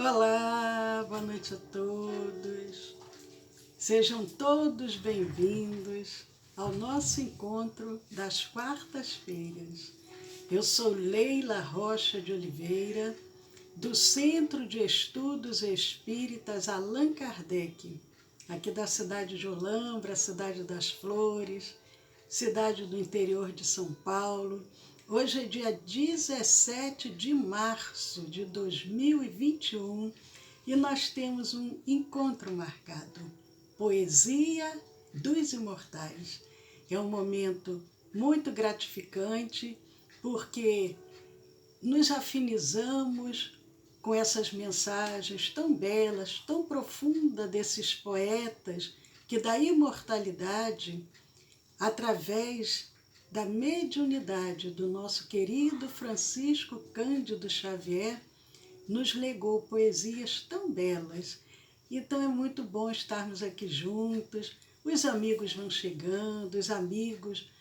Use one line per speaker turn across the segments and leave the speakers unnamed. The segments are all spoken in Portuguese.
Olá, boa noite a todos. Sejam todos bem-vindos ao nosso encontro das quartas-feiras. Eu sou Leila Rocha de Oliveira, do Centro de Estudos Espíritas Allan Kardec, aqui da cidade de Olambra, cidade das Flores, cidade do interior de São Paulo. Hoje é dia 17 de março de 2021 e nós temos um encontro marcado, Poesia dos Imortais. É um momento muito gratificante porque nos afinizamos com essas mensagens tão belas, tão profundas desses poetas que da imortalidade, através da mediunidade do nosso querido Francisco Cândido Xavier, nos legou poesias tão belas. Então é muito bom estarmos aqui juntos, os amigos vão chegando, os amigos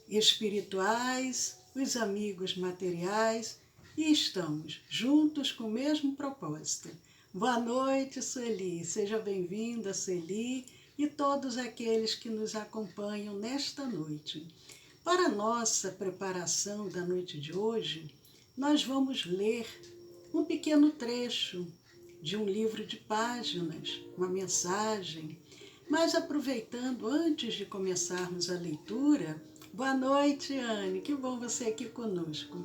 espirituais, os amigos materiais, e estamos juntos com o mesmo propósito. Boa noite, Sueli, seja bem-vinda, Sueli, e todos aqueles que nos acompanham nesta noite. Para a nossa preparação da noite de hoje, nós vamos ler um pequeno trecho de um livro de páginas, uma mensagem. Mas aproveitando, antes de começarmos a leitura, boa noite, Anne, que bom você aqui conosco.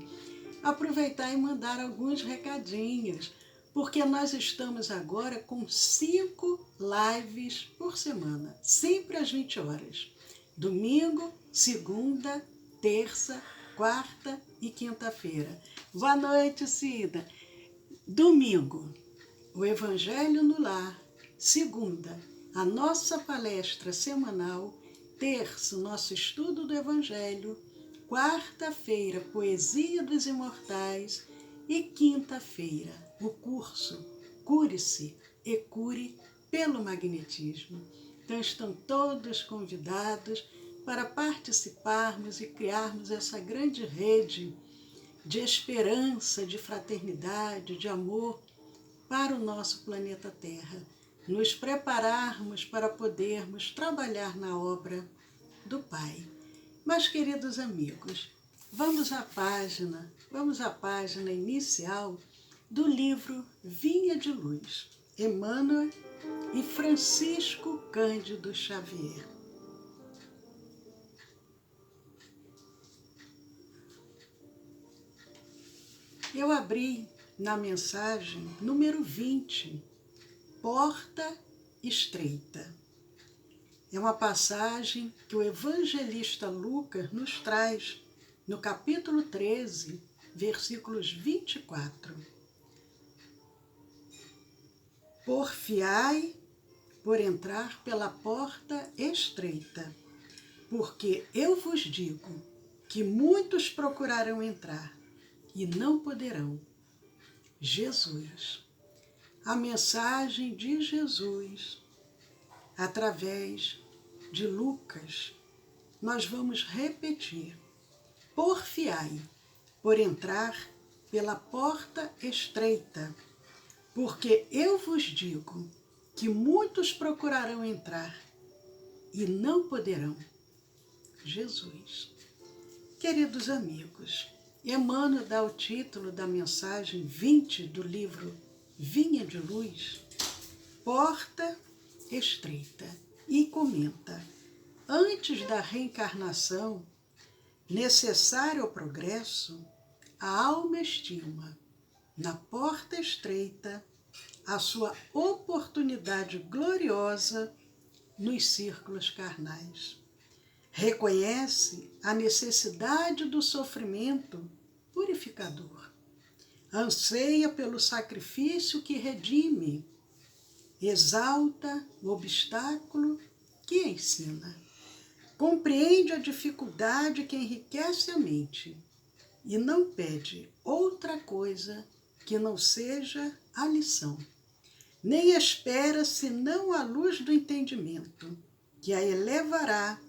Aproveitar e mandar alguns recadinhos, porque nós estamos agora com 5 lives por semana, sempre às 20 horas. Domingo, segunda, terça, quarta e quinta-feira. Boa noite, Cida. Domingo, o Evangelho no Lar. Segunda, a nossa palestra semanal. Terça, o nosso estudo do Evangelho. Quarta-feira, Poesia dos Imortais. E quinta-feira, o curso Cure-se e Cure pelo Magnetismo. Então estão todos convidados para participarmos e criarmos essa grande rede de esperança, de fraternidade, de amor para o nosso planeta Terra. Nos prepararmos para podermos trabalhar na obra do Pai. Mas, queridos amigos, vamos à página inicial do livro Vinha de Luz, Emmanuel e Francisco Cândido Xavier. Eu abri na mensagem número 20, Porta Estreita. É uma passagem que o evangelista Lucas nos traz no capítulo 13, versículos 24. Porfiai por entrar pela porta estreita, porque eu vos digo que muitos procurarão entrar e não poderão. Jesus. A mensagem de Jesus, através de Lucas, nós vamos repetir. Porfiai por entrar pela porta estreita, porque eu vos digo que muitos procurarão entrar e não poderão. Jesus. Queridos amigos, Emmanuel dá o título da mensagem 20 do livro Vinha de Luz, Porta Estreita, e comenta: antes da reencarnação, necessário ao progresso, a alma estima, na porta estreita, a sua oportunidade gloriosa nos círculos carnais. Reconhece a necessidade do sofrimento purificador. Anseia pelo sacrifício que redime. Exalta o obstáculo que ensina. Compreende a dificuldade que enriquece a mente e não pede outra coisa que não seja a lição. Nem espera senão a luz do entendimento, que a elevará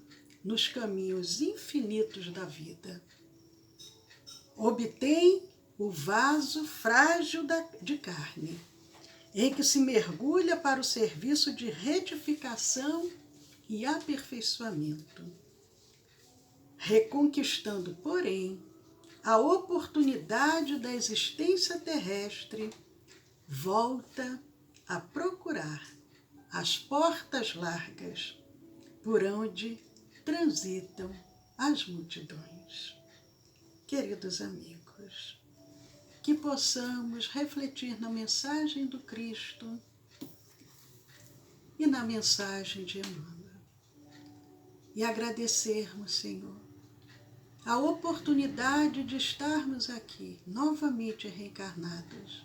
nos caminhos infinitos da vida. Obtém o vaso frágil de carne em que se mergulha para o serviço de retificação e aperfeiçoamento, reconquistando, porém, a oportunidade da existência terrestre, volta a procurar as portas largas por onde transitam as multidões. Queridos amigos, que possamos refletir na mensagem do Cristo e na mensagem de Emmanuel e agradecermos, Senhor, a oportunidade de estarmos aqui novamente reencarnados,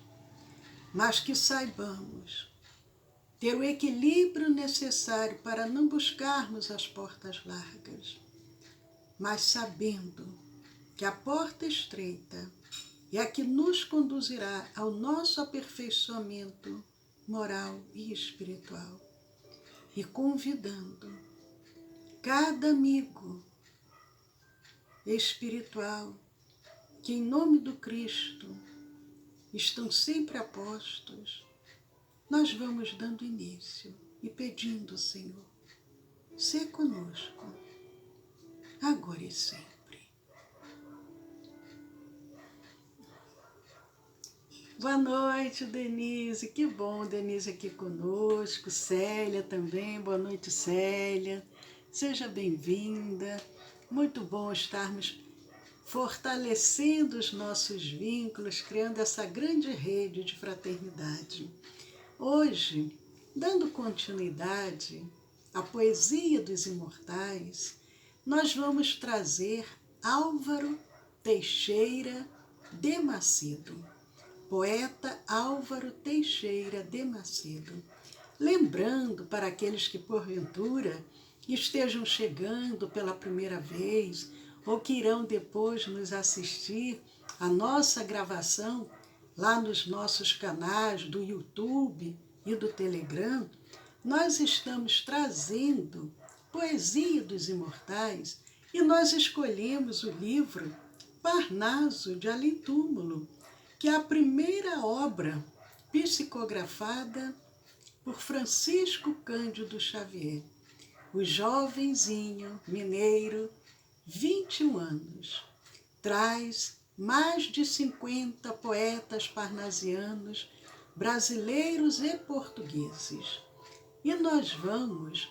mas que saibamos ter o equilíbrio necessário para não buscarmos as portas largas, mas sabendo que a porta estreita é a que nos conduzirá ao nosso aperfeiçoamento moral e espiritual, e convidando cada amigo espiritual que, em nome do Cristo, estão sempre a postos, nós vamos dando início e pedindo, Senhor, sê conosco, agora e sempre. Boa noite, Denise. Que bom, Denise aqui conosco. Célia também. Boa noite, Célia. Seja bem-vinda. Muito bom estarmos fortalecendo os nossos vínculos, criando essa grande rede de fraternidade. Hoje, dando continuidade à poesia dos imortais, nós vamos trazer Álvaro Teixeira de Macedo. Poeta Álvaro Teixeira de Macedo. Lembrando para aqueles que porventura estejam chegando pela primeira vez ou que irão depois nos assistir a nossa gravação lá nos nossos canais do YouTube e do Telegram, nós estamos trazendo Poesia dos Imortais e nós escolhemos o livro Parnaso de Além-Túmulo, que é a primeira obra psicografada por Francisco Cândido Xavier, o jovenzinho mineiro, 21 anos, traz mais de 50 poetas parnasianos, brasileiros e portugueses. E nós vamos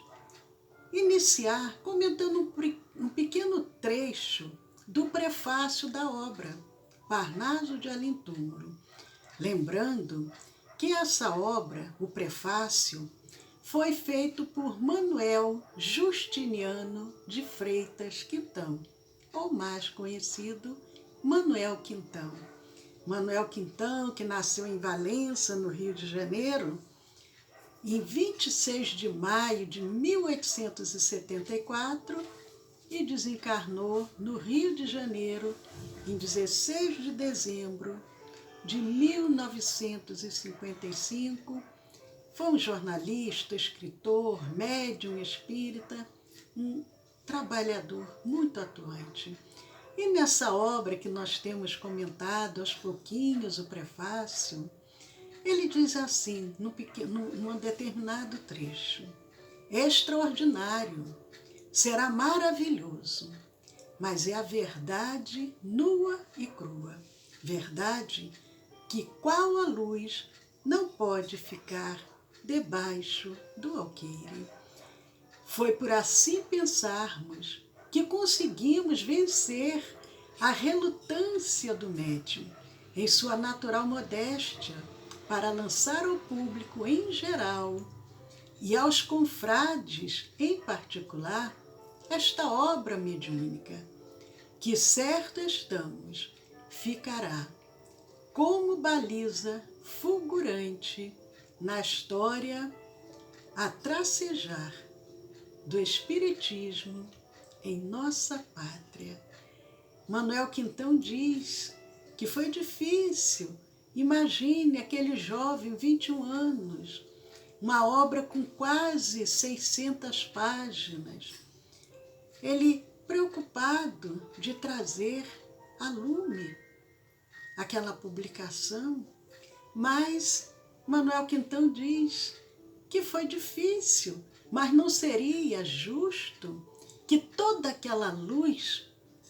iniciar comentando um pequeno trecho do prefácio da obra, Parnaso de Além-Túmulo. Lembrando que essa obra, o prefácio, foi feito por Manuel Justiniano de Freitas Quintão, ou mais conhecido, Manuel Quintão. Manuel Quintão, que nasceu em Valença, no Rio de Janeiro, em 26 de maio de 1874 e desencarnou no Rio de Janeiro em 16 de dezembro de 1955, foi um jornalista, escritor, médium espírita, um trabalhador muito atuante. E nessa obra que nós temos comentado aos pouquinhos, o prefácio, ele diz assim, num determinado trecho: extraordinário, será maravilhoso, mas é a verdade nua e crua, verdade que, qual a luz, não pode ficar debaixo do alqueire. Foi por assim pensarmos que conseguimos vencer a relutância do médium em sua natural modéstia para lançar ao público em geral e aos confrades em particular esta obra mediúnica, que certo estamos ficará como baliza fulgurante na história a tracejar do Espiritismo em nossa pátria. Manuel Quintão diz que foi difícil. Imagine aquele jovem, 21 anos, uma obra com quase 600 páginas. Ele preocupado de trazer a lume aquela publicação, mas Manuel Quintão diz que foi difícil, mas não seria justo que toda aquela luz,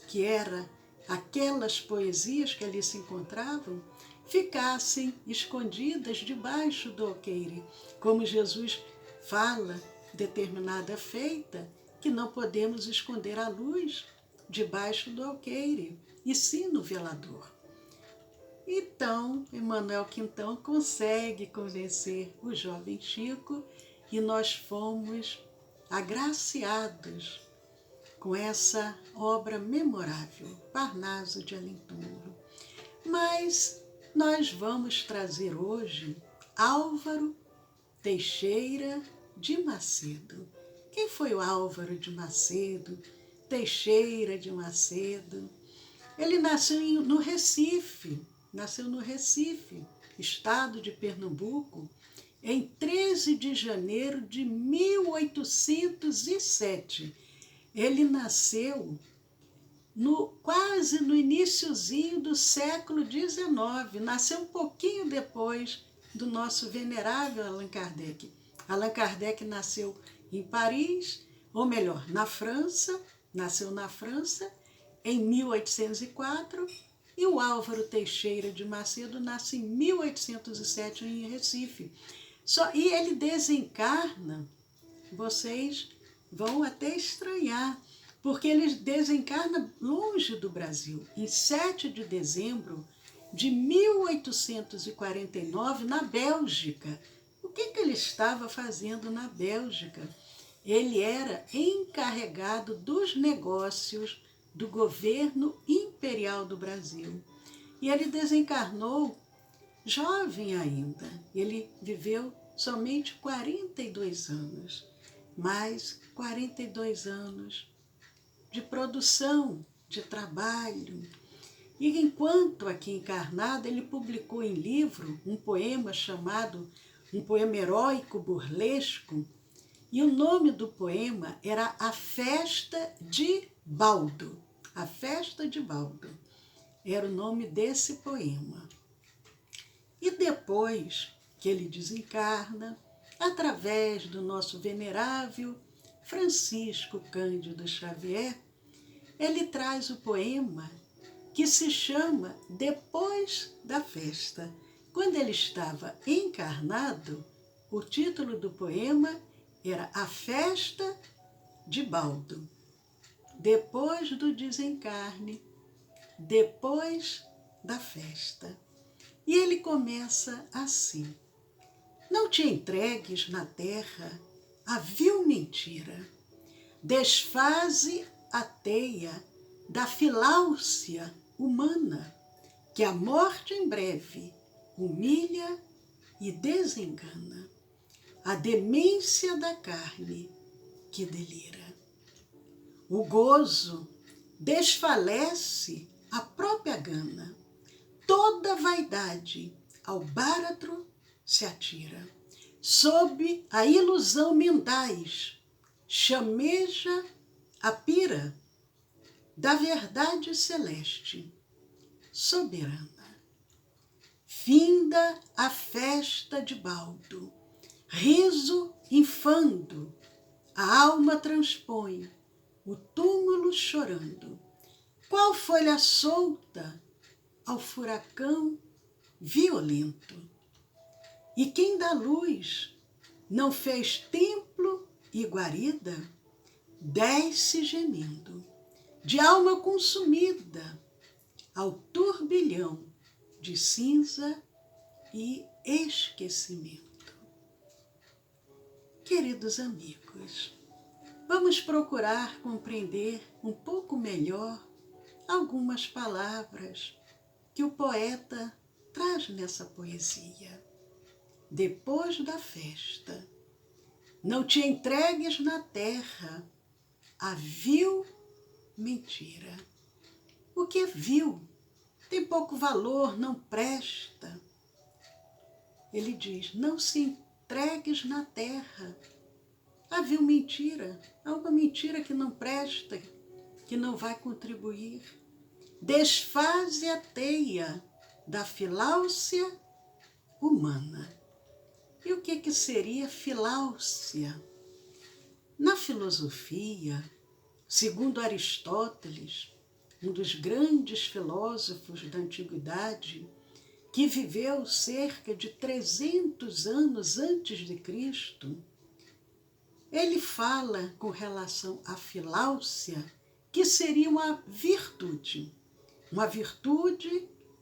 que era aquelas poesias que ali se encontravam, ficassem escondidas debaixo do alqueire, como Jesus fala, determinada feita, que não podemos esconder a luz debaixo do alqueire, e sim no velador. Então, Manuel Quintão consegue convencer o jovem Chico e nós fomos agraciados com essa obra memorável, Parnaso de Além Túmulo. Mas nós vamos trazer hoje Álvaro Teixeira de Macedo. Quem foi o Álvaro de Macedo, Teixeira de Macedo? Ele nasceu no Recife, estado de Pernambuco, em 13 de janeiro de 1807. Ele nasceu quase no iniciozinho do século XIX, nasceu um pouquinho depois do nosso venerável Allan Kardec. Allan Kardec nasceu em Paris, ou melhor, na França, nasceu na França em 1804, e o Álvaro Teixeira de Macedo nasce em 1807 em Recife. E ele desencarna, vocês vão até estranhar, porque ele desencarna longe do Brasil, em 7 de dezembro de 1849, na Bélgica. O que ele estava fazendo na Bélgica? Ele era encarregado dos negócios do governo imperial do Brasil. E ele desencarnou jovem ainda. Ele viveu somente 42 anos, mas 42 anos de produção, de trabalho. E enquanto aqui encarnado, ele publicou em livro um poema chamado, um poema heróico burlesco, e o nome do poema era A Festa de Baldo. A Festa de Baldo era o nome desse poema. E depois que ele desencarna, através do nosso venerável Francisco Cândido Xavier, ele traz o poema que se chama Depois da Festa. Quando ele estava encarnado, o título do poema era A Festa de Baldo. Depois do desencarne, depois da festa. E ele começa assim: não te entregues na terra a vil mentira, desfaze a teia da filáusia humana, que a morte em breve humilha e desengana, a demência da carne que delira. O gozo desfalece a própria gana, toda vaidade ao báratro se atira, sob a ilusão mendaz, chameja a pira da verdade celeste, soberana. Finda a festa de Baldo, riso infando, a alma transpõe o túmulo chorando, qual folha solta ao furacão violento. E quem da luz não fez templo e guarida, desce gemendo, de alma consumida, ao turbilhão de cinza e esquecimento. Queridos amigos, vamos procurar compreender um pouco melhor algumas palavras que o poeta traz nessa poesia. Depois da festa, não te entregues na terra a vil mentira. O que é vil? Tem pouco valor, não presta. Ele diz, não se entregues na terra a vil mentira, a uma mentira que não presta, que não vai contribuir. Desfaze a teia da filáusia humana. que seria Filáusia? Na filosofia, segundo Aristóteles, um dos grandes filósofos da antiguidade, que viveu cerca de 300 anos antes de Cristo, ele fala com relação à Filáusia que seria uma virtude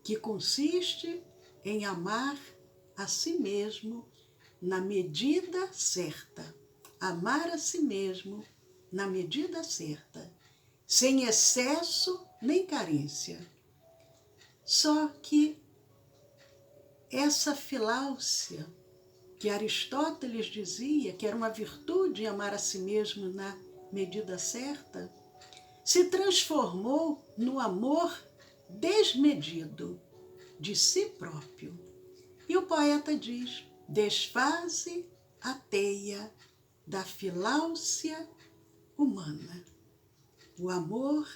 que consiste em amar a si mesmo na medida certa, amar a si mesmo na medida certa, sem excesso nem carência. Só que essa Filáusia, que Aristóteles dizia que era uma virtude amar a si mesmo na medida certa, se transformou no amor desmedido de si próprio. E o poeta diz: desfaze a teia da Filáusia humana, o amor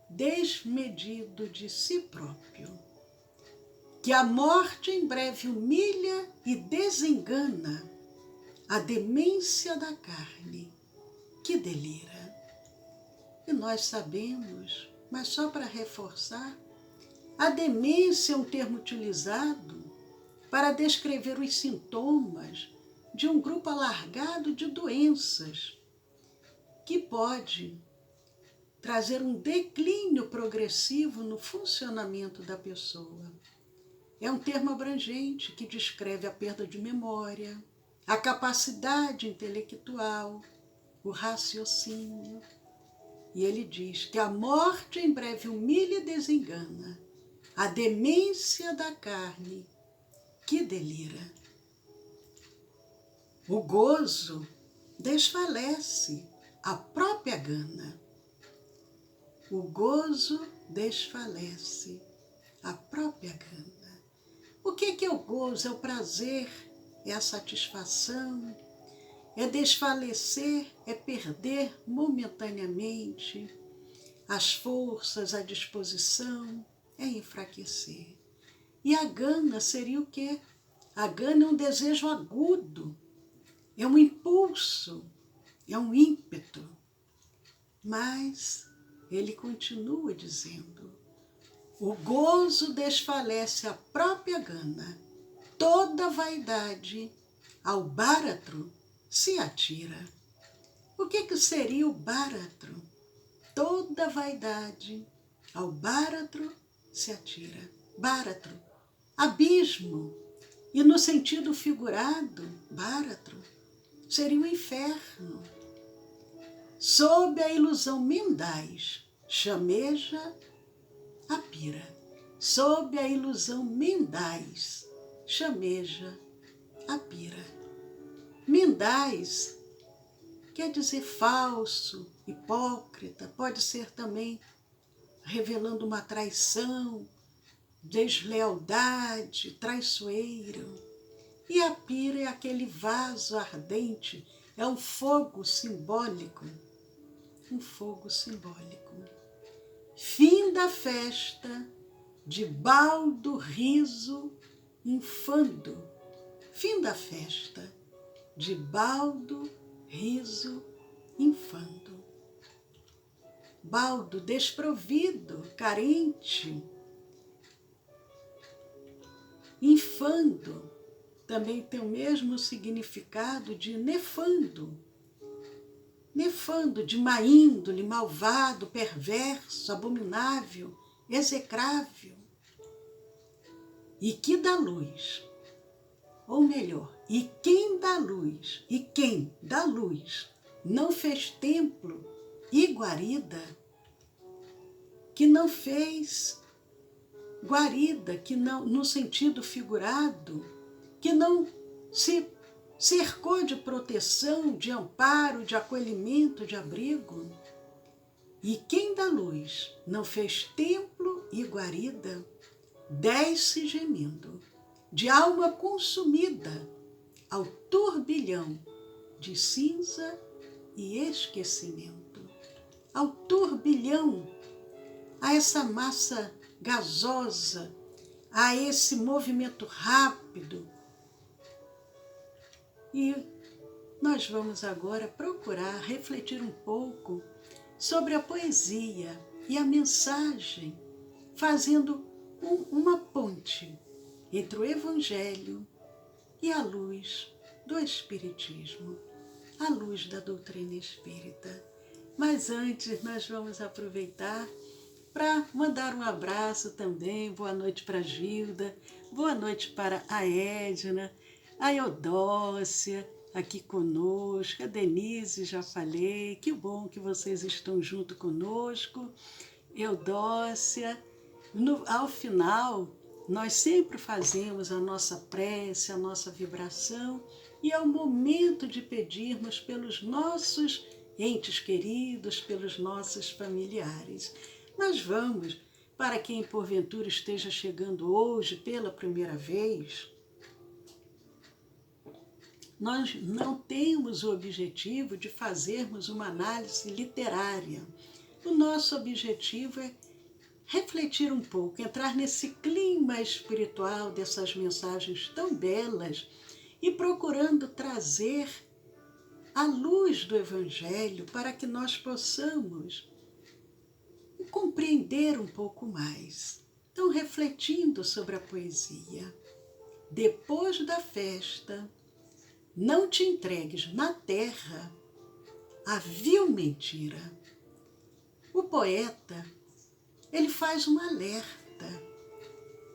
desmedido de si próprio, que a morte em breve humilha e desengana, a demência da carne que delira. E nós sabemos, mas só para reforçar, a demência é um termo utilizado para descrever os sintomas de um grupo alargado de doenças que pode trazer um declínio progressivo no funcionamento da pessoa. É um termo abrangente que descreve a perda de memória, a capacidade intelectual, o raciocínio. E ele diz que a morte em breve humilha e desengana, a demência da carne que delira. O gozo desfalece a própria gana. O gozo desfalece a própria gana. O que é o gozo? É o prazer, é a satisfação, é desfalecer, é perder momentaneamente as forças, a disposição, é enfraquecer. E a gana seria o quê? A gana é um desejo agudo, é um impulso, é um ímpeto. Mas ele continua dizendo: o gozo desfalece a própria gana, toda vaidade ao báratro se atira. O que seria o báratro? Toda vaidade ao báratro se atira. Báratro, abismo. E no sentido figurado, báratro seria o inferno. Sob a ilusão mendaz, chameja a pira. Sob a ilusão mendaz, chameja a pira. Mendaz quer dizer falso, hipócrita, pode ser também revelando uma traição, deslealdade, traiçoeiro. E a pira é aquele vaso ardente, é um fogo simbólico. Um fogo simbólico. Fim da festa, de baldo riso infando. Fim da festa, de baldo riso infando. Baldo desprovido, carente. Infando também tem o mesmo significado de nefando. Nefando, de má índole, malvado, perverso, abominável, execrável. E que dá luz, ou melhor, e quem dá luz não fez templo e guarida, que não fez guarida, que não, no sentido figurado, que não se cercou de proteção, de amparo, de acolhimento, de abrigo. E quem da luz não fez templo e guarida, desce gemendo, de alma consumida, ao turbilhão de cinza e esquecimento. Ao turbilhão, a essa massa gasosa, a esse movimento rápido, E nós vamos agora procurar refletir um pouco sobre a poesia e a mensagem, fazendo uma ponte entre o Evangelho e a luz do Espiritismo, a luz da doutrina espírita. Mas antes nós vamos aproveitar para mandar um abraço também, boa noite para a Gilda, boa noite para a Edna, a Eudócia, aqui conosco, a Denise, já falei, que bom que vocês estão junto conosco, Eudócia. Ao final, nós sempre fazemos a nossa prece, a nossa vibração, e é o momento de pedirmos pelos nossos entes queridos, pelos nossos familiares. Nós vamos, para quem porventura esteja chegando hoje pela primeira vez, nós não temos o objetivo de fazermos uma análise literária. O nosso objetivo é refletir um pouco, entrar nesse clima espiritual dessas mensagens tão belas e procurando trazer a luz do Evangelho para que nós possamos compreender um pouco mais. Então, refletindo sobre a poesia. Depois da festa, não te entregues na terra à vil mentira. O poeta, ele faz um alerta,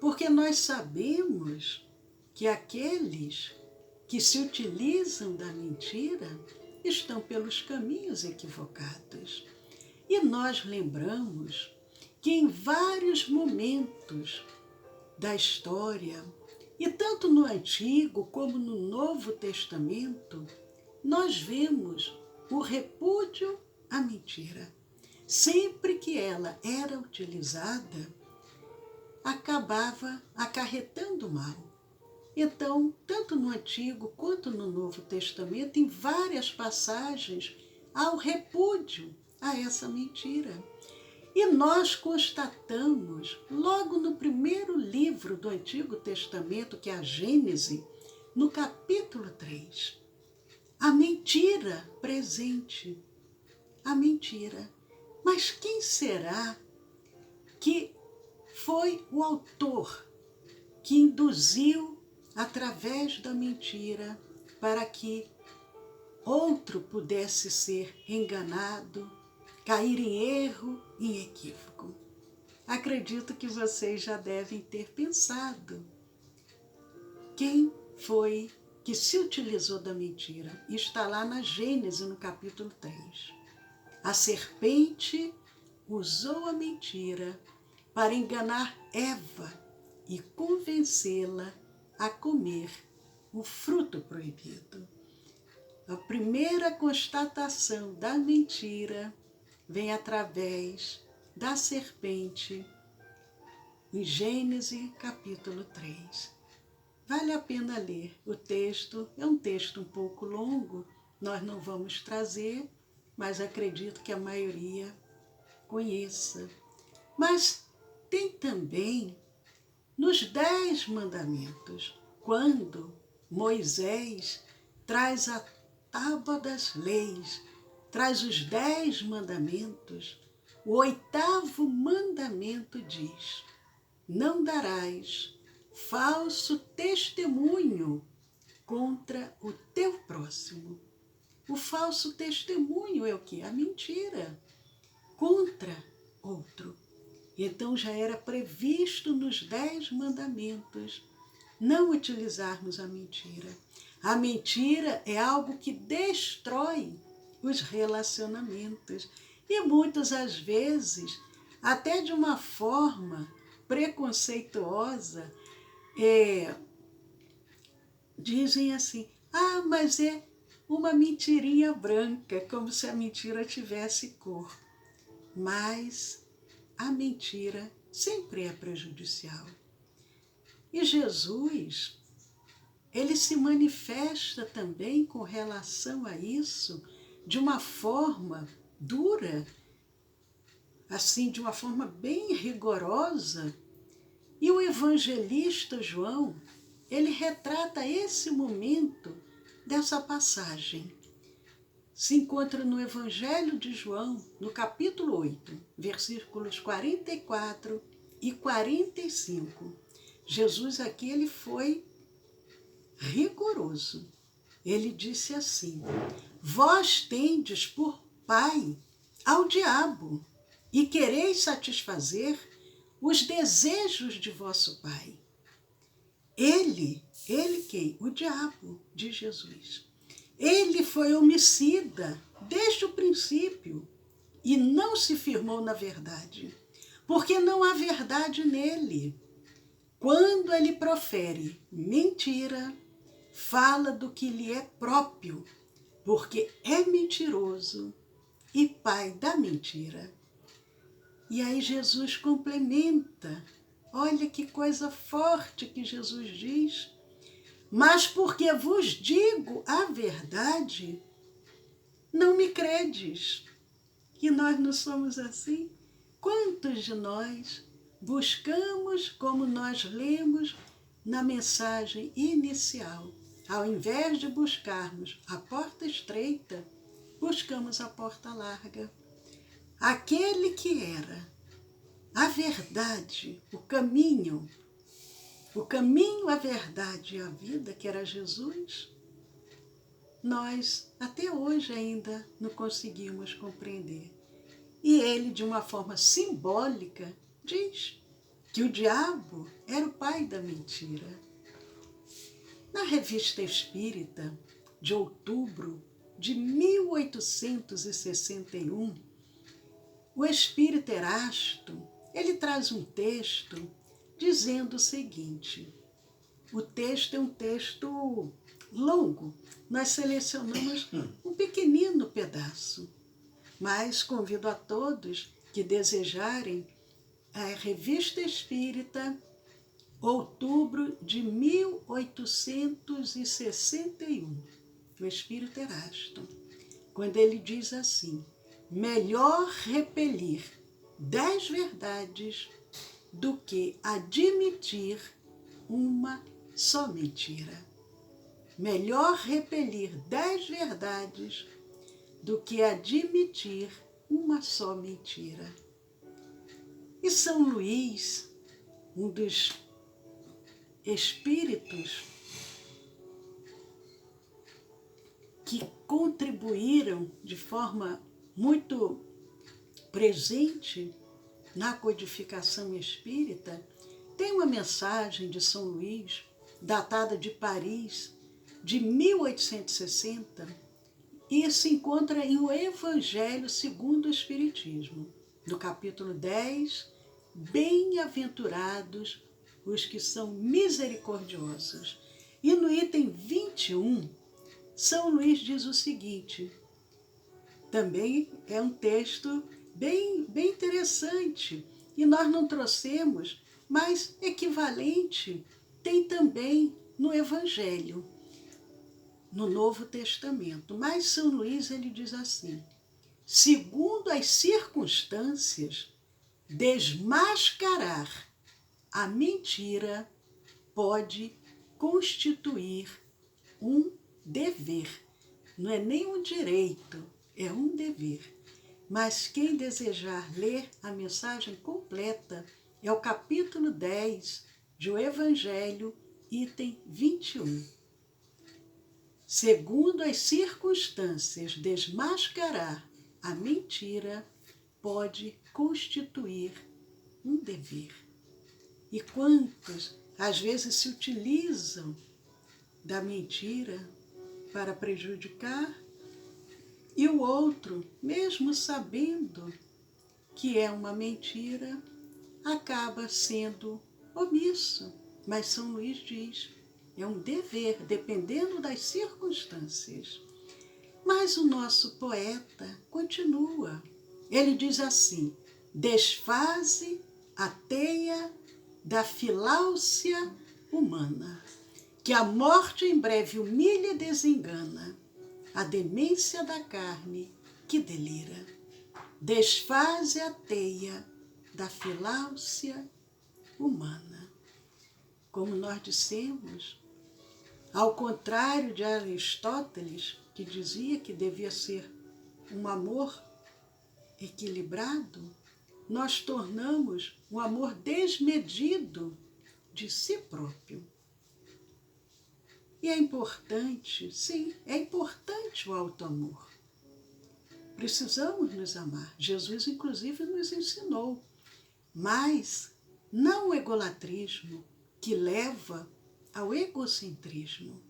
porque nós sabemos que aqueles que se utilizam da mentira estão pelos caminhos equivocados. E nós lembramos que em vários momentos da história, e tanto no Antigo como no Novo Testamento, nós vemos o repúdio à mentira. Sempre que ela era utilizada, acabava acarretando mal. Então, tanto no Antigo quanto no Novo Testamento, em várias passagens, há o repúdio a essa mentira. E nós constatamos, logo no primeiro livro do Antigo Testamento, que é a Gênese, no capítulo 3, a mentira presente. A mentira. Mas quem será que foi o autor que induziu através da mentira para que outro pudesse ser enganado, cair em erro, em equívoco? Acredito que vocês já devem ter pensado quem foi que se utilizou da mentira. Está lá na Gênese, no capítulo 3. A serpente usou a mentira para enganar Eva e convencê-la a comer o fruto proibido. A primeira constatação da mentira vem através da serpente, em Gênesis capítulo 3. Vale a pena ler o texto, é um texto um pouco longo, nós não vamos trazer, mas acredito que a maioria conheça. Mas tem também nos 10 mandamentos, quando Moisés traz a tábua das leis, traz os 10 mandamentos, o 8º mandamento diz: não darás falso testemunho contra o teu próximo. O falso testemunho é o quê? A mentira contra outro. Então já era previsto nos 10 mandamentos não utilizarmos a mentira. A mentira é algo que destrói os relacionamentos e muitas às vezes, até de uma forma preconceituosa, dizem assim: ah, mas é uma mentirinha branca, como se a mentira tivesse cor. Mas a mentira sempre é prejudicial. E Jesus, ele se manifesta também com relação a isso de uma forma dura, assim, de uma forma bem rigorosa. E o evangelista João, ele retrata esse momento dessa passagem se encontra no Evangelho de João, no capítulo 8, versículos 44 e 45. Jesus aqui ele foi rigoroso. Ele disse assim: vós tendes por pai ao diabo e quereis satisfazer os desejos de vosso pai. Ele quem? O diabo, de Jesus. Ele foi homicida desde o princípio e não se firmou na verdade, porque não há verdade nele. Quando ele profere mentira, fala do que lhe é próprio, porque é mentiroso e pai da mentira. E aí Jesus complementa. Olha que coisa forte que Jesus diz. Mas porque vos digo a verdade, não me credes. E nós não somos assim? Quantos de nós buscamos como nós lemos na mensagem inicial? Ao invés de buscarmos a porta estreita, buscamos a porta larga. Aquele que era a verdade, o caminho, a verdade e a vida, que era Jesus, nós até hoje ainda não conseguimos compreender. E ele, de uma forma simbólica, diz que o diabo era o pai da mentira. Na Revista Espírita, de outubro de 1861, o espírito Erasto, ele traz um texto dizendo o seguinte. O texto é um texto longo. Nós selecionamos um pequenino pedaço, mas convido a todos que desejarem a Revista Espírita, outubro de 1861, o espírito Erasto, quando ele diz assim: melhor repelir 10 verdades do que admitir uma só mentira. Melhor repelir 10 verdades do que admitir uma só mentira. E São Luís, um dos espíritos que contribuíram de forma muito presente na codificação espírita, tem uma mensagem de São Luís, datada de Paris, de 1860, e se encontra em O Evangelho segundo o Espiritismo, no capítulo 10, Bem-aventurados os que são misericordiosos. E no item 21, São Luís diz o seguinte, também é um texto bem interessante, e nós não trouxemos, mas equivalente tem também no Evangelho, no Novo Testamento. Mas São Luís ele diz assim: segundo as circunstâncias, desmascarar a mentira pode constituir um dever. Não é nem um direito, é um dever. Mas quem desejar ler a mensagem completa é o capítulo 10 de O Evangelho, item 21. Segundo as circunstâncias, desmascarar a mentira pode constituir um dever. E quantos, às vezes, se utilizam da mentira para prejudicar, e o outro, mesmo sabendo que é uma mentira, acaba sendo omisso. Mas São Luís diz, é um dever, dependendo das circunstâncias. Mas o nosso poeta continua. Ele diz assim: desfaze a teia da filáusia humana, que a morte em breve humilha e desengana, a demência da carne que delira. Desfaze a teia da filáusia humana. Como nós dissemos, Ao contrário de Aristóteles, que dizia que devia ser um amor equilibrado, nós tornamos um amor desmedido de si próprio. E é importante, sim, é importante o auto-amor. Precisamos nos amar. Jesus, inclusive, nos ensinou. Mas não o egolatrismo que leva ao egocentrismo.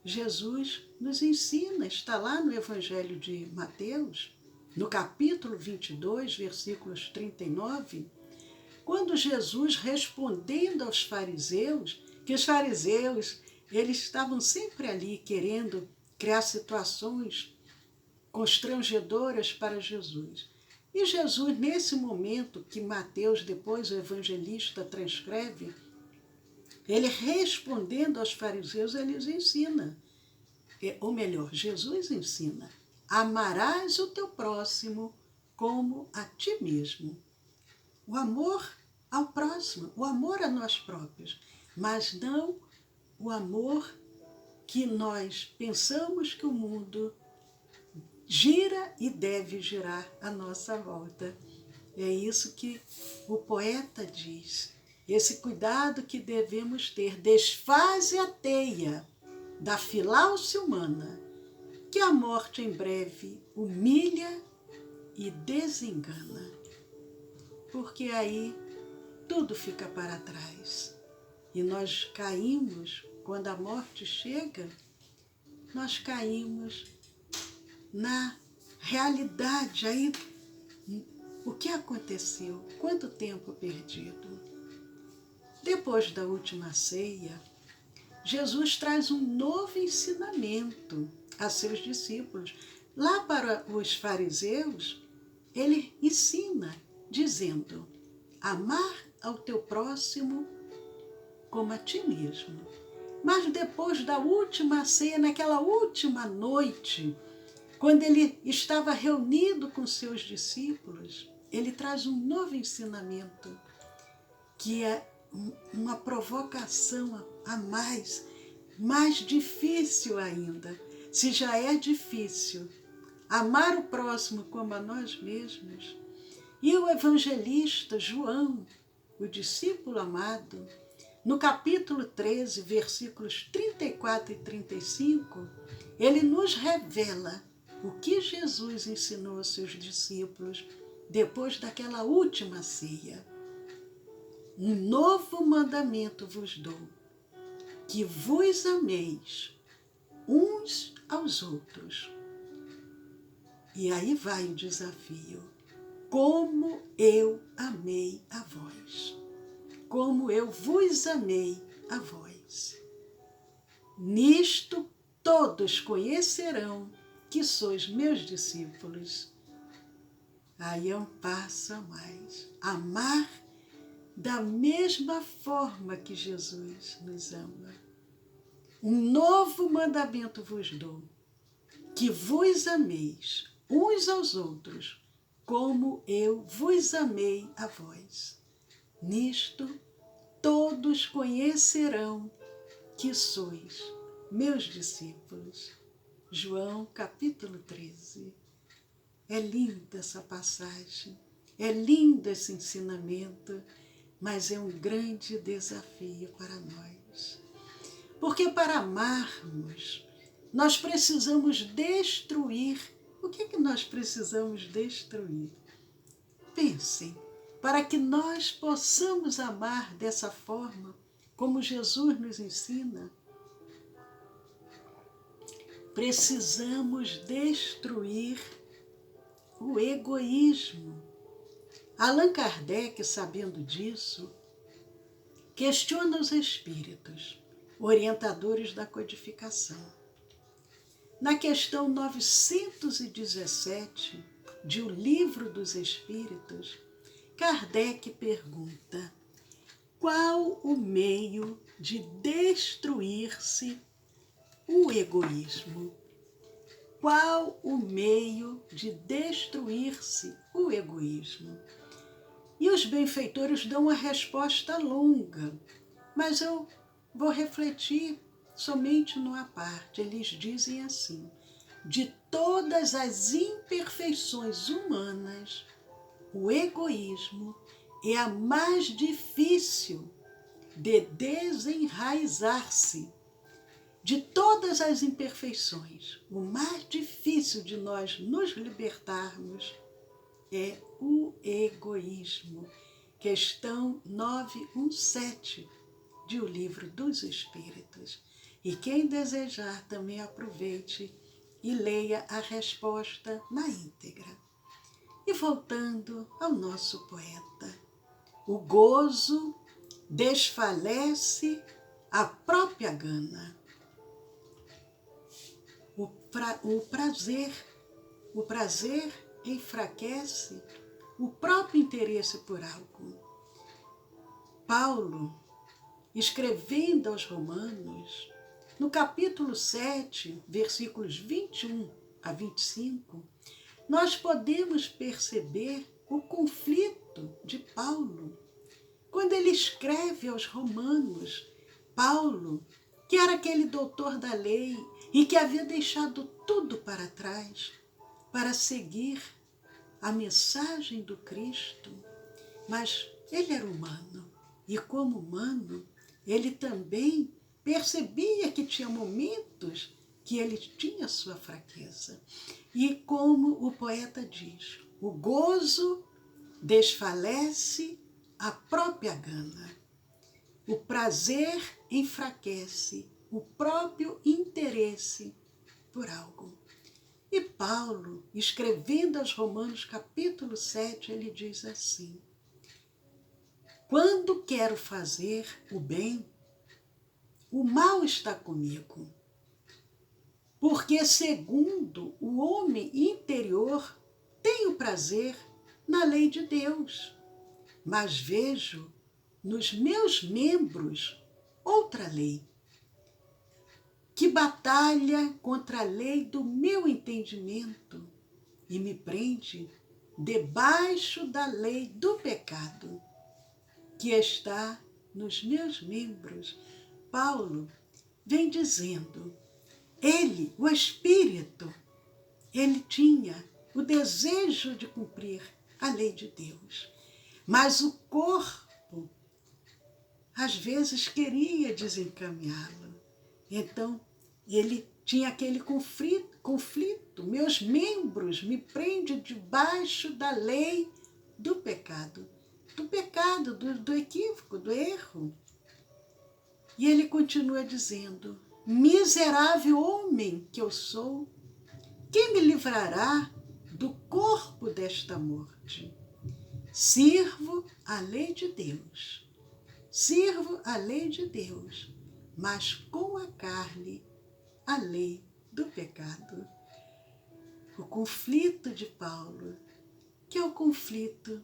Jesus nos ensina, está lá no Evangelho de Mateus, no capítulo 22, versículos 39, quando Jesus, respondendo aos fariseus, que os fariseus, eles estavam sempre ali querendo criar situações constrangedoras para Jesus. E Jesus, nesse momento que Mateus, depois o evangelista, transcreve, ele respondendo aos fariseus, ele os ensina. Ou melhor, Jesus ensina: amarás o teu próximo como a ti mesmo. O amor ao próximo, o amor a nós próprios, mas não o amor que nós pensamos que o mundo gira e deve girar à nossa volta. É isso que o poeta diz. Esse cuidado que devemos ter. Desfaze a teia da filáusia humana, que a morte em breve humilha e desengana. Porque aí tudo fica para trás. E nós caímos, quando a morte chega, nós caímos na realidade. Aí, o que aconteceu? Quanto tempo perdido? Depois da última ceia, Jesus traz um novo ensinamento a seus discípulos. Lá para os fariseus, ele ensina, dizendo: amar ao teu próximo como a ti mesmo. Mas depois da última ceia, naquela última noite, quando ele estava reunido com seus discípulos, ele traz um novo ensinamento, que é uma provocação a mais difícil ainda. Se já é difícil amar o próximo como a nós mesmos, e o evangelista João, o discípulo amado, no capítulo 13, versículos 34 e 35, ele nos revela o que Jesus ensinou aos seus discípulos depois daquela última ceia. Um novo mandamento vos dou, que vos ameis uns aos outros. E aí vai o desafio. Como eu amei a vós. Como eu vos amei a vós. Nisto todos conhecerão que sois meus discípulos. Aí é um passo a mais. Amar da mesma forma que Jesus nos ama. Um novo mandamento vos dou, que vos ameis uns aos outros, como eu vos amei a vós. Nisto todos conhecerão que sois meus discípulos. João capítulo 13. É linda essa passagem, é lindo esse ensinamento, mas é um grande desafio para nós. Porque para amarmos, nós precisamos destruir. O que é que nós precisamos destruir? Pensem, para que nós possamos amar dessa forma, como Jesus nos ensina, precisamos destruir o egoísmo. Allan Kardec, sabendo disso, questiona os espíritos, orientadores da codificação. Na questão 917 de O Livro dos Espíritos, Kardec pergunta: qual o meio de destruir-se o egoísmo? Qual o meio de destruir-se o egoísmo? E os benfeitores dão uma resposta longa, mas eu vou refletir somente numa parte. Eles dizem assim: de todas as imperfeições humanas, o egoísmo é a mais difícil de desenraizar-se. De todas as imperfeições, o mais difícil de nós nos libertarmos é o egoísmo. Questão 917 de O Livro dos Espíritos. E quem desejar também aproveite e leia a resposta na íntegra. E voltando ao nosso poeta, o gozo desfalece a própria gana. O prazer enfraquece o próprio interesse por algo. Paulo, escrevendo aos Romanos, no capítulo 7, versículos 21 a 25, nós podemos perceber o conflito de Paulo. Quando ele escreve aos Romanos, Paulo, que era aquele doutor da lei e que havia deixado tudo para trás para seguir a mensagem do Cristo, mas ele era humano e, como humano, ele também percebia que tinha momentos que ele tinha sua fraqueza. E como o poeta diz, o gozo desfalece a própria gana. O prazer enfraquece o próprio interesse por algo. E Paulo, escrevendo aos Romanos, capítulo 7, ele diz assim: quando quero fazer o bem, o mal está comigo. Porque, segundo o homem interior, tenho prazer na lei de Deus, mas vejo nos meus membros outra lei, que batalha contra a lei do meu entendimento e me prende debaixo da lei do pecado, que está nos meus membros. Paulo vem dizendo, ele, o Espírito, ele tinha o desejo de cumprir a lei de Deus, mas o corpo às vezes queria desencaminhá-lo. Então, ele tinha aquele conflito. Meus membros me prendem debaixo da lei do pecado. Do equívoco, do erro. E ele continua dizendo, miserável homem que eu sou, quem me livrará do corpo desta morte? Sirvo a lei de Deus. Sirvo a lei de Deus, mas com a carne, a lei do pecado. O conflito de Paulo, que é o conflito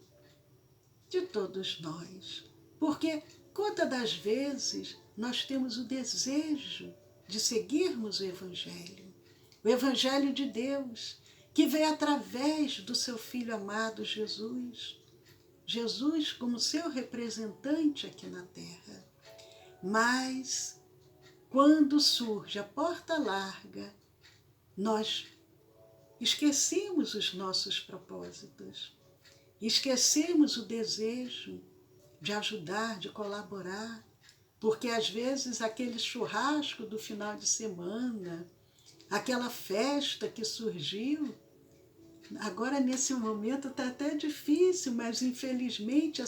de todos nós. Porque, quantas das vezes, nós temos o desejo de seguirmos o Evangelho de Deus, que veio através do seu Filho amado Jesus. Jesus como seu representante aqui na terra. Mas, quando surge a porta larga, nós esquecemos os nossos propósitos, esquecemos o desejo de ajudar, de colaborar, porque às vezes aquele churrasco do final de semana, aquela festa que surgiu, agora nesse momento está até difícil, mas infelizmente o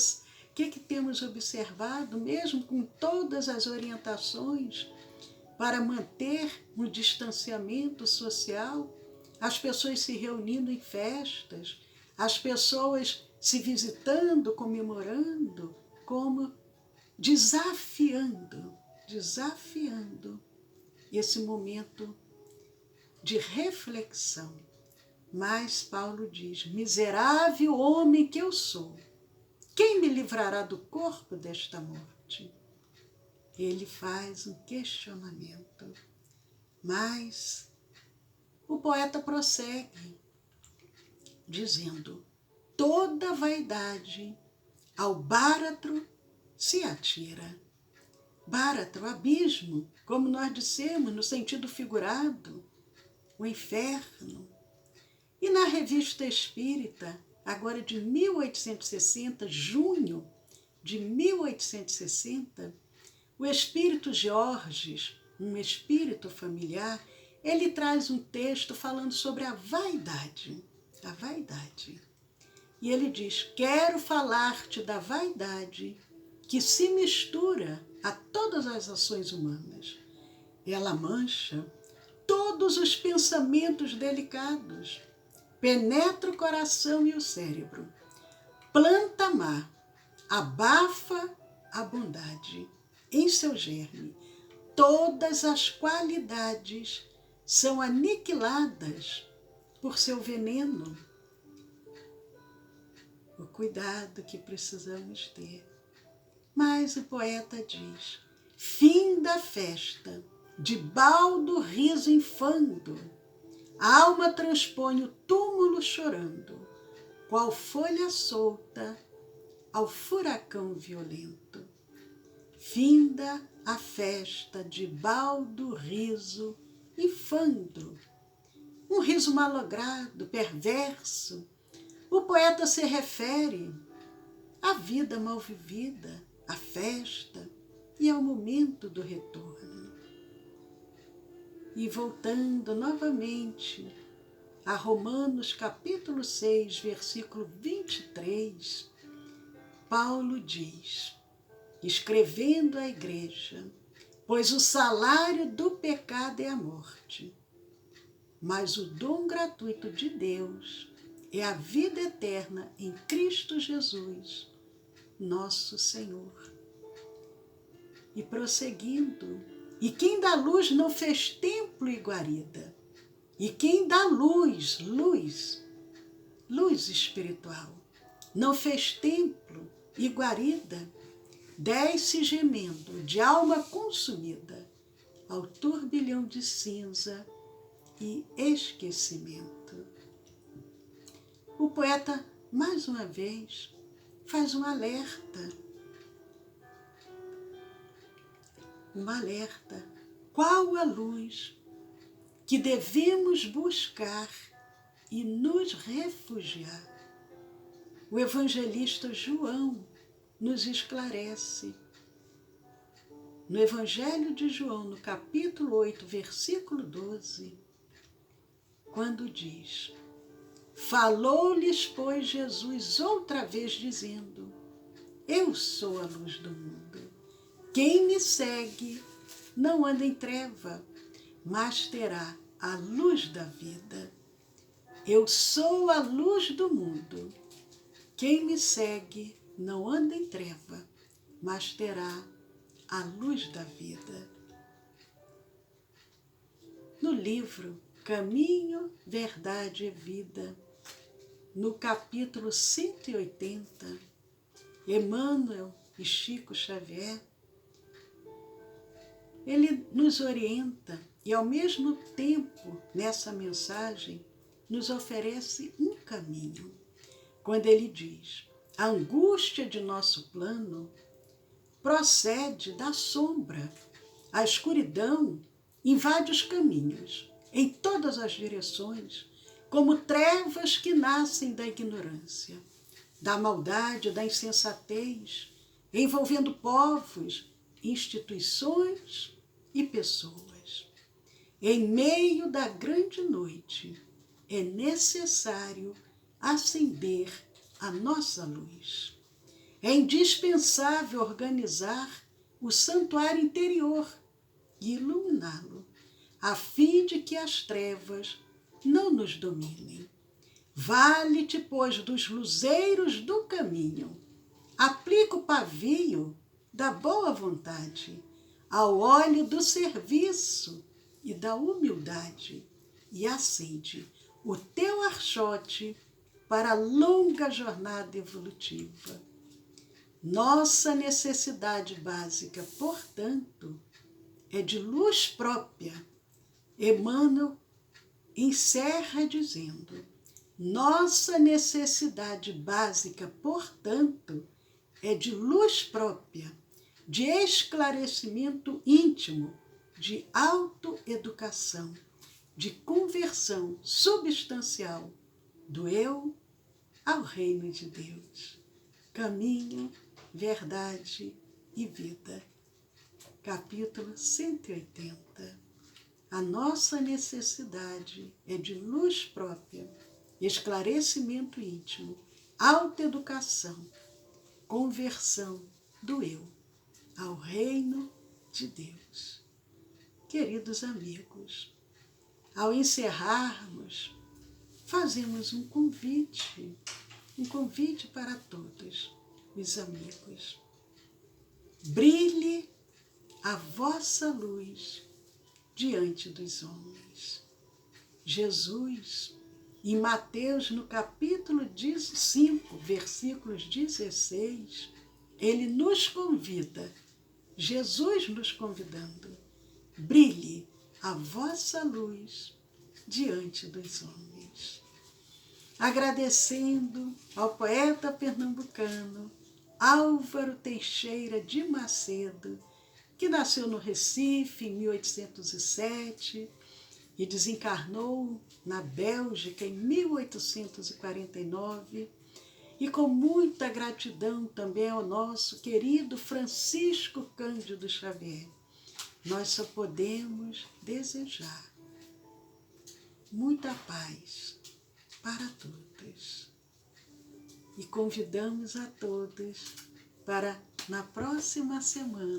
que temos observado, mesmo com todas as orientações para manter um distanciamento social, as pessoas se reunindo em festas, as pessoas se visitando, comemorando, como desafiando esse momento de reflexão. Mas Paulo diz, miserável homem que eu sou, quem me livrará do corpo desta morte? Ele faz um questionamento, mas o poeta prossegue, dizendo, toda vaidade ao báratro se atira, Bharata, o abismo, como nós dissemos, no sentido figurado, o inferno. E na Revista Espírita, agora de 1860, junho de 1860, o espírito Georges, um espírito familiar, ele traz um texto falando sobre a vaidade. A vaidade. E ele diz: quero falar-te da vaidade que se mistura a todas as ações humanas. Ela mancha todos os pensamentos delicados, penetra o coração e o cérebro, planta má, abafa a bondade em seu germe. Todas as qualidades são aniquiladas por seu veneno. O cuidado que precisamos ter. Mas o poeta diz: fim da festa, de baldo riso infando, a alma transpõe o túmulo chorando, qual folha solta ao furacão violento. Finda a festa de baldo riso infando, um riso malogrado, perverso. O poeta se refere à vida mal vivida, à festa e ao momento do retorno. E voltando novamente a Romanos capítulo 6, versículo 23, Paulo diz, escrevendo à igreja: pois o salário do pecado é a morte, mas o dom gratuito de Deus é a vida eterna em Cristo Jesus, nosso Senhor. E prosseguindo, e quem dá luz não fez templo e guarida, e quem dá luz espiritual, não fez templo e guarida, desce gemendo de alma consumida ao turbilhão de cinza e esquecimento. O poeta, mais uma vez, faz um alerta. Um alerta. Qual a luz que devemos buscar e nos refugiar? O evangelista João nos esclarece. No Evangelho de João, no capítulo 8, versículo 12, quando diz: falou-lhes, pois, Jesus outra vez, dizendo: eu sou a luz do mundo. Quem me segue não anda em treva, mas terá a luz da vida. Eu sou a luz do mundo. Quem me segue não anda em treva, mas terá a luz da vida. No livro Caminho, Verdade e Vida, no capítulo 180, Emmanuel e Chico Xavier, ele nos orienta e, ao mesmo tempo, nessa mensagem, nos oferece um caminho. Quando ele diz: a angústia de nosso plano procede da sombra. A escuridão invade os caminhos, em todas as direções, como trevas que nascem da ignorância, da maldade, da insensatez, envolvendo povos, instituições e pessoas. Em meio da grande noite, é necessário acender a nossa luz. É indispensável organizar o santuário interior e iluminá-lo, a fim de que as trevas não nos dominem. Vale-te, pois, dos luzeiros do caminho. Aplica o pavio da boa vontade ao óleo do serviço e da humildade e acende o teu archote para a longa jornada evolutiva. Nossa necessidade básica, portanto, é de luz própria. Emmanuel encerra dizendo: nossa necessidade básica, portanto, é de luz própria, de esclarecimento íntimo, de autoeducação, de conversão substancial do eu ao reino de Deus. Caminho, verdade e vida. Capítulo 180. A nossa necessidade é de luz própria, esclarecimento íntimo, autoeducação, conversão do eu ao reino de Deus. Queridos amigos, ao encerrarmos, fazemos um convite para todos os amigos. Brilhe a vossa luz diante dos homens. Jesus, em Mateus, no capítulo 5, versículos 16, ele nos convida, Jesus nos convidando, brilhe a vossa luz diante dos homens. Agradecendo ao poeta pernambucano Álvaro Teixeira de Macedo, que nasceu no Recife em 1807 e desencarnou na Bélgica em 1849, e com muita gratidão também ao nosso querido Francisco Cândido Xavier, nós só podemos desejar muita paz para todos. E convidamos a todos para, na próxima semana,